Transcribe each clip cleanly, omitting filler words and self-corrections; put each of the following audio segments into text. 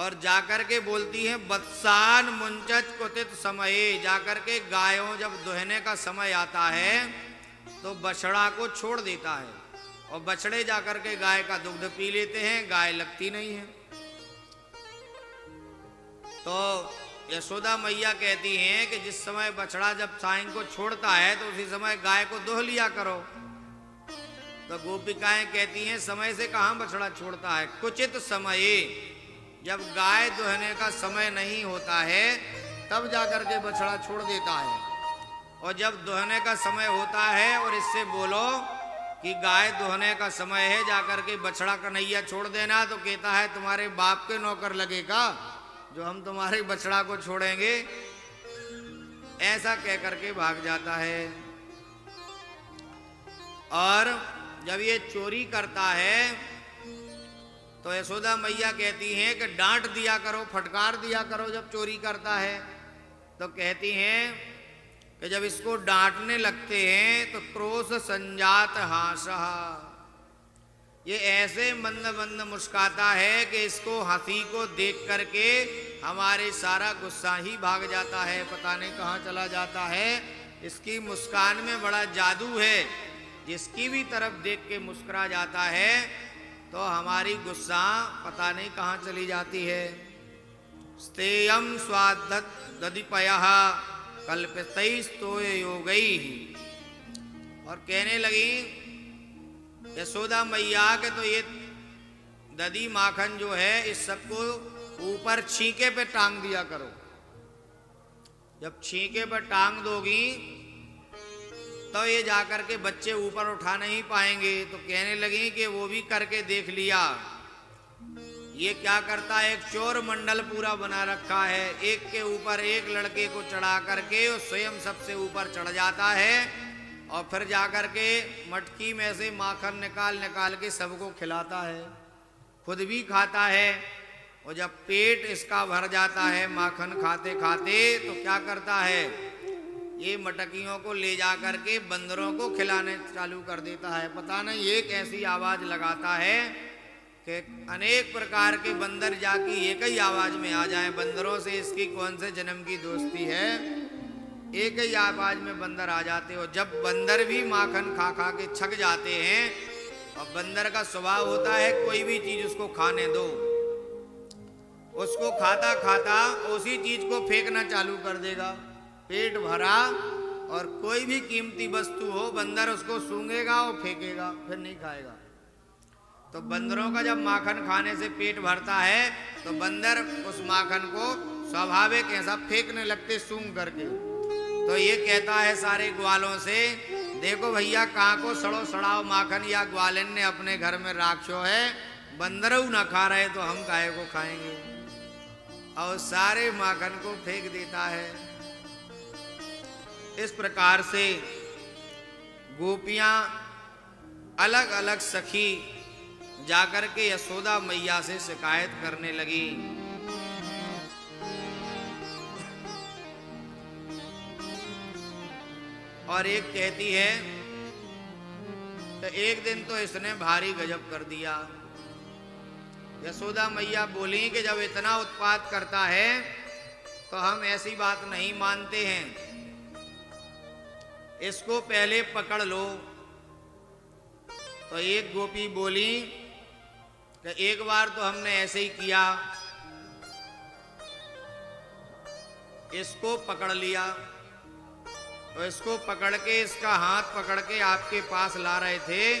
और जाकर के बोलती हैं बत्सान मुंचत कुतित समये, जाकर के गायों जब दुहने का समय आता है तो बछड़ा को छोड़ देता है और बछड़े जाकर के गाय का दुग्ध पी लेते हैं, गाय लगती नहीं है। तो यशोदा मैया कहती हैं कि जिस समय बछड़ा जब साईं को छोड़ता है तो उसी समय गाय को दोह लिया करो। तो गोपिकाएं कहती हैं समय से कहां बछड़ा छोड़ता है, कुचित समये, जब गाय दुहने का समय नहीं होता है तब जाकर के बछड़ा छोड़ देता है। और जब दुहने का समय होता है और इससे बोलो कि गाय दुहने का समय है, जाकर के बछड़ा कन्हैया छोड़ देना, तो कहता है तुम्हारे बाप के नौकर लगेगा जो हम तुम्हारे बछड़ा को छोड़ेंगे। ऐसा कह करके भाग जाता है। और जब ये चोरी करता है तो यशोदा मैया कहती हैं कि डांट दिया करो, फटकार दिया करो जब चोरी करता है। तो कहती हैं कि जब इसको डांटने लगते हैं तो क्रोध संजात हासः, ये ऐसे मंद मंद मुस्काता है कि इसको हंसी को देख करके हमारे सारा गुस्सा ही भाग जाता है, पता नहीं कहाँ चला जाता है। इसकी मुस्कान में बड़ा जादू है, जिसकी भी तरफ देख के मुस्कुरा जाता है तो हमारी गुस्सा पता नहीं कहाँ चली जाती है। स्तेयम स्वादत दधिपयः कल्पितैस्तोय योगैः। और कहने लगी यशोदा मैया के तो ये दधी माखन जो है इस सबको ऊपर छींके पे टांग दिया करो। जब छींके पर टांग दोगी तो ये जाकर के बच्चे ऊपर उठा नहीं पाएंगे। तो कहने लगी कि वो भी करके देख लिया। ये क्या करता है, एक चोर मंडल पूरा बना रखा है, एक के ऊपर एक लड़के को चढ़ा करके वो स्वयं सबसे ऊपर चढ़ जाता है और फिर जाकर के मटकी में से माखन निकाल निकाल के सबको खिलाता है, खुद भी खाता है। और जब पेट इसका भर जाता है माखन खाते खाते तो क्या करता है, ये मटकियों को ले जा करके बंदरों को खिलाने चालू कर देता है। पता नहीं एक ऐसी आवाज लगाता है कि अनेक प्रकार के बंदर जाके एक ही आवाज में आ जाएं। बंदरों से इसकी कौन से जन्म की दोस्ती है, एक ही आवाज में बंदर आ जाते हो। जब बंदर भी माखन खा खा के छक जाते हैं और बंदर का स्वभाव होता है कोई भी चीज उसको खाने दो, उसको खाता खाता उसी चीज को फेंकना चालू कर देगा। पेट भरा और कोई भी कीमती वस्तु हो बंदर उसको सूंघेगा और फेंकेगा, फिर नहीं खाएगा। तो बंदरों का जब माखन खाने से पेट भरता है तो बंदर उस माखन को स्वाभाविक ऐसा फेंकने लगते सूंघ करके। तो ये कहता है सारे ग्वालों से, देखो भैया कहाँ को सड़ो सड़ाओ माखन या ग्वालन ने अपने घर में राखो है, बंदरों ना खा रहे तो हम काहे को खाएंगे। और सारे माखन को फेंक देता है। इस प्रकार से गोपियां अलग अलग सखी जाकर के यशोदा मैया से शिकायत करने लगी। और एक कहती है तो एक दिन तो इसने भारी गजब कर दिया। यशोदा मैया बोली कि जब इतना उत्पात करता है तो हम ऐसी बात नहीं मानते हैं, इसको पहले पकड़ लो। तो एक गोपी बोली कि एक बार तो हमने ऐसे ही किया, इसको पकड़ लिया। तो इसको पकड़ के इसका हाथ पकड़ के आपके पास ला रहे थे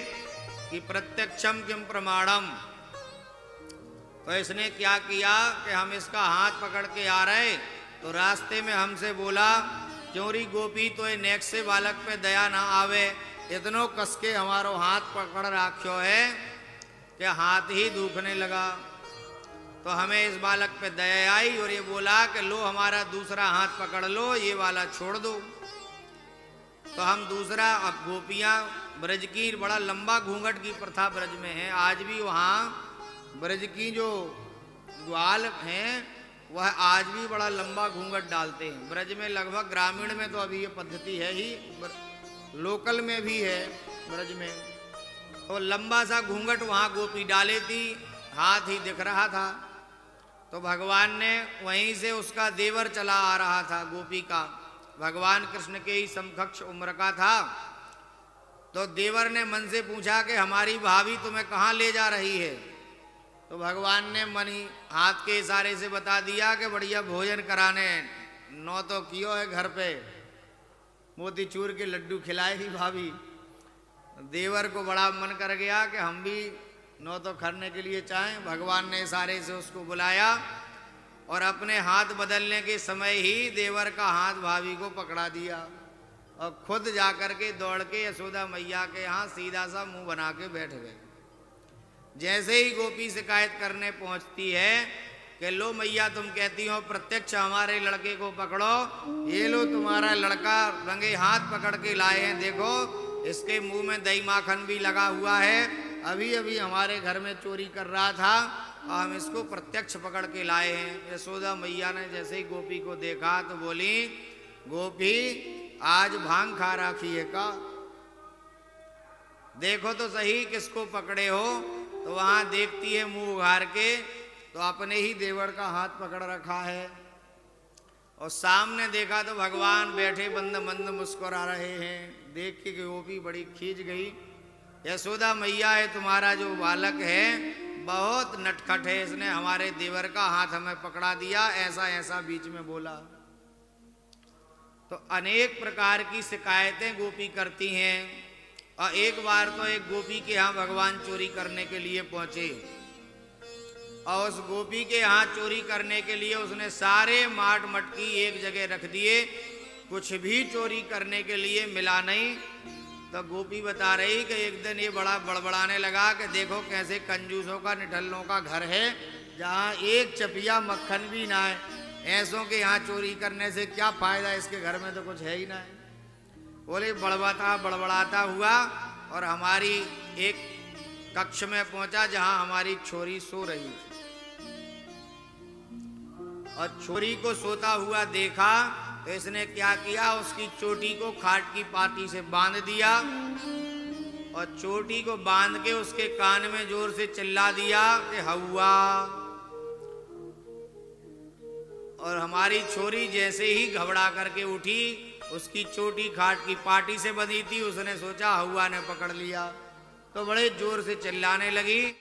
कि प्रत्यक्षम किम प्रमाणम। तो इसने क्या किया कि हम इसका हाथ पकड़ के आ रहे तो रास्ते में हमसे बोला, चोरी गोपी तो ये नेक से बालक पे दया ना आवे, इतनो कसके हमारो हाथ पकड़ राख्यो है कि हाथ ही दुखने लगा। तो हमें इस बालक पे दया आई और ये बोला कि लो हमारा दूसरा हाथ पकड़ लो, ये वाला छोड़ दो। तो हम दूसरा, अब गोपियां ब्रज की बड़ा लंबा घूंघट की प्रथा ब्रज में है, आज भी वहाँ ब्रज की जो ग्वाल हैं वह आज भी बड़ा लंबा घूंघट डालते हैं। ब्रज में लगभग, ग्रामीण में तो अभी ये पद्धति है ही, लोकल में भी है ब्रज में। तो लंबा सा घूंघट वहाँ गोपी डाले थी, हाथ ही दिख रहा था। तो भगवान ने वहीं से, उसका देवर चला आ रहा था गोपी का, भगवान कृष्ण के ही समकक्ष उम्र का था। तो देवर ने मन से पूछा कि हमारी भाभी तुम्हें कहाँ ले जा रही है? तो भगवान ने मन ही हाथ के इशारे से बता दिया कि बढ़िया भोजन कराने, नौ तो कियो है घर पे, मोतीचूर के लड्डू खिलाएगी भाभी। देवर को बड़ा मन कर गया कि हम भी नौ तो करने के लिए चाहें। भगवान ने इशारे से उसको बुलाया और अपने हाथ बदलने के समय ही देवर का हाथ भाभी को पकड़ा दिया और खुद जाकर के दौड़ के यशोदा मैया के यहाँ सीधा सा मुंह बना के बैठ गए। जैसे ही गोपी शिकायत करने पहुंचती है कि लो मैया, तुम कहती हो प्रत्यक्ष हमारे लड़के को पकड़ो, ये लो तुम्हारा लड़का रंगे हाथ पकड़ के लाए हैं, देखो इसके मुंह में दही माखन भी लगा हुआ है, अभी अभी हमारे घर में चोरी कर रहा था और हम इसको प्रत्यक्ष पकड़ के लाए हैं। यशोदा मैया ने जैसे ही गोपी को देखा तो बोली, गोपी आज भांग खा रखी है का? देखो तो सही किसको पकड़े हो। तो वहां देखती है मुंह उघार के, तो अपने ही देवर का हाथ पकड़ रखा है और सामने देखा तो भगवान बैठे बंद बंद मुस्कुरा रहे हैं। देख के गोपी बड़ी खींच गई। यशोदा मैया है, तुम्हारा जो बालक है बहुत नटखट है, इसने हमारे देवर का हाथ हमें पकड़ा दिया, ऐसा ऐसा बीच में बोला। तो अनेक प्रकार की शिकायतें गोपी करती हैं। और एक बार तो एक गोपी के यहाँ भगवान चोरी करने के लिए पहुंचे और उस गोपी के यहाँ चोरी करने के लिए उसने सारे माट मटकी एक जगह रख दिए, कुछ भी चोरी करने के लिए मिला नहीं। तो गोपी बता रही कि एक दिन ये बड़ा बड़बड़ाने लगा कि देखो कैसे कंजूसों का, निठल्लों का घर है, जहाँ एक चपिया मक्खन भी ना है, ऐसों के यहाँ चोरी करने से क्या फायदा, इसके घर में तो कुछ है ही ना है। बोले बड़बड़ाता हुआ और हमारी एक कक्ष में पहुंचा जहां हमारी छोरी सो रही थी और छोरी को सोता हुआ देखा तो इसने क्या किया, उसकी चोटी को खाट की पाटी से बांध दिया और चोटी को बांध के उसके कान में जोर से चिल्ला दिया कि हौवा। और हमारी छोरी जैसे ही घबरा करके उठी, उसकी चोटी खाट की पाटी से बंधी थी, उसने सोचा हौवा ने पकड़ लिया, तो बड़े जोर से चिल्लाने लगी।